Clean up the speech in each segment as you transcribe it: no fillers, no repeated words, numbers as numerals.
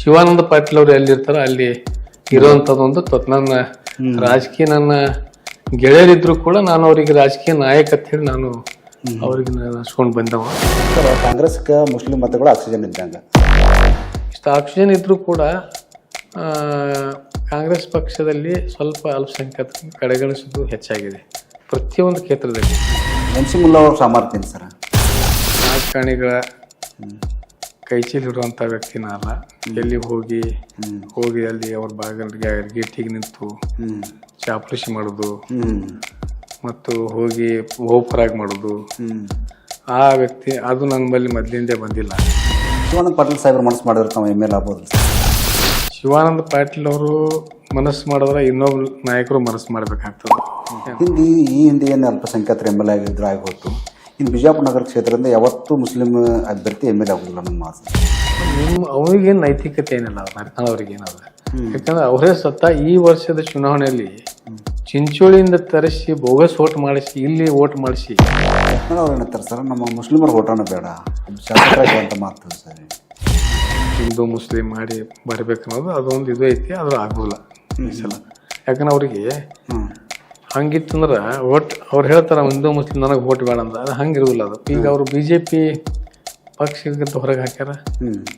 ಶಿವಾನಂದ ಪಾಟೀಲ್ ಅವ್ರು ಎಲ್ಲಿರ್ತಾರ ಅಲ್ಲಿ ಇರುವಂತದ್ದು ಒಂದು ನನ್ನ ರಾಜಕೀಯ ನನ್ನ ಗೆಳೆಯರಿದ್ರು ಕೂಡ ನಾನು ಅವರಿಗೆ ರಾಜಕೀಯ ನಾಯಕ ಅಂತ ಹೇಳಿ ನಾನು ಅವ್ರಿಗೆ ನಡ್ಸ್ಕೊಂಡು ಬಂದವ. ಕಾಂಗ್ರೆಸ್ಗೆ ಮುಸ್ಲಿಂ ಮತಗಳು ಆಕ್ಸಿಜನ್ ಇದ್ದಂಗ. ಇಷ್ಟು ಆಕ್ಸಿಜನ್ ಇದ್ರೂ ಕೂಡ ಕಾಂಗ್ರೆಸ್ ಪಕ್ಷದಲ್ಲಿ ಸ್ವಲ್ಪ ಅಲ್ಪಸಂಖ್ಯಾತರಿಗೆ ಕಡೆಗಣಿಸೋದು ಹೆಚ್ಚಾಗಿದೆ ಪ್ರತಿಯೊಂದು ಕ್ಷೇತ್ರದಲ್ಲಿ. MC ಮುಲ್ಲಾ ಅವ್ರ ಸಾಮರ್ಥ್ಯ ಏನು ಸರ್? ರಾಜಕಾರಣಿಗಳ ಕೈಚೀಲಿರುವಂಥ ವ್ಯಕ್ತಿನ ಅಲ್ಲ. ಎಲ್ಲಿ ಹೋಗಿ ಅಲ್ಲಿ ಅವ್ರ ಬಾಗಿಲಿಗೆ ಗೇಟಿಗೆ ನಿಂತು ಚಾಪಲೂಸಿ ಮಾಡೋದು ಮತ್ತು ಹೋಗಿ ಓಪರಾಗಿ ಮಾಡೋದು ಆ ವ್ಯಕ್ತಿ ಅದು ನನ್ನ ಬಳಿ ಮೊದಲಿಂದೇ ಬಂದಿಲ್ಲ. ಶಿವಾನಂದ ಪಾಟೀಲ್ ಸಾಹೇಬ್ರು ಮನಸ್ಸು ಮಾಡಿದ್ರೆ ತಾವು ML ಆಗ್ಬೋದು. ಶಿವಾನಂದ ಪಾಟೀಲ್ ಅವರು ಮನಸ್ಸು ಮಾಡಿದ್ರೆ ಇನ್ನೊಬ್ಬ ನಾಯಕರು ಮನಸ್ಸು ಮಾಡಬೇಕಾಗ್ತದೆ. ಹಿಂದೆ ಏನು ಅಲ್ಪಸಂಖ್ಯಾತರ ML ಆಗಿದ್ರು ಆಗೋತು. ಇನ್ನು ಬಿಜಾಪುರ ನಗರ ಕ್ಷೇತ್ರದಿಂದ ಯಾವತ್ತೂ ಮುಸ್ಲಿಂ ಅಭ್ಯರ್ಥಿ ML ಆಗೋದಿಲ್ಲ ನಮ್ಮ ಮಾತು. ಅವ್ರಿಗೇನು ನೈತಿಕತೆ ಏನಿಲ್ಲ ಅವ್ರಿಗೇನಲ್ಲ. ಯಾಕಂದ್ರೆ ಅವರೇ ಸತ್ತ ಈ ವರ್ಷದ ಚುನಾವಣೆಯಲ್ಲಿ ಚಿಂಚೋಳಿಯಿಂದ ತರಿಸಿ ಬೋಗಸ್ ಓಟ್ ಮಾಡಿಸಿ ಇಲ್ಲಿ ಓಟ್ ಮಾಡಿಸಿ ಅವ್ರು ಏನಂತಾರೆ ಸರ್, ನಮ್ಮ ಮುಸ್ಲಿಮರ ಓಟನ ಬೇಡ ಶಾಸಕರಾಗಿ ಅಂತ ಮಾತು ಸರ್. ಹಿಂದೂ ಮುಸ್ಲಿಂ ಮಾಡಿ ಬರ್ಬೇಕನ್ನೋದು ಅದೊಂದು ಇದು ಐತಿ. ಆದ್ರೂ ಆಗೋಲ್ಲ ಈ ಸಲ. ಯಾಕಂದ್ರೆ ಅವ್ರಿಗೆ ಹಂಗಿತ್ತಂದ್ರೆ ಓಟ್ ಅವ್ರು ಹೇಳ್ತಾರ ಹಿಂದೂ ಮುಸ್ಲಿಂ ನನಗೆ ಓಟ್ ಬೇಡ ಅಂದ್ರೆ ಅದು ಹಂಗಿರುವುದಿಲ್ಲ. ಅದು ಈಗ ಅವರು BJP ಪಕ್ಷಕ್ಕಿಂತ ಹೊರಗೆ ಹಾಕ್ಯಾರ.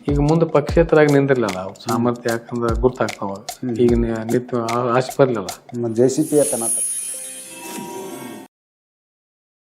ಈಗ ಮುಂದೆ ಪಕ್ಷೇತರಾಗಿ ನಿಂದಿರ್ಲಿಲ್ಲ ಅವ್ರು ಸಾಮರ್ಥ್ಯ. ಯಾಕಂದ್ರೆ ಗೊತ್ತಾಗ್ತಾವ ಈಗ ನಿಂತು ಆಸೆ ಬರ್ಲಿಲ್ಲ. JCP ಅಂತ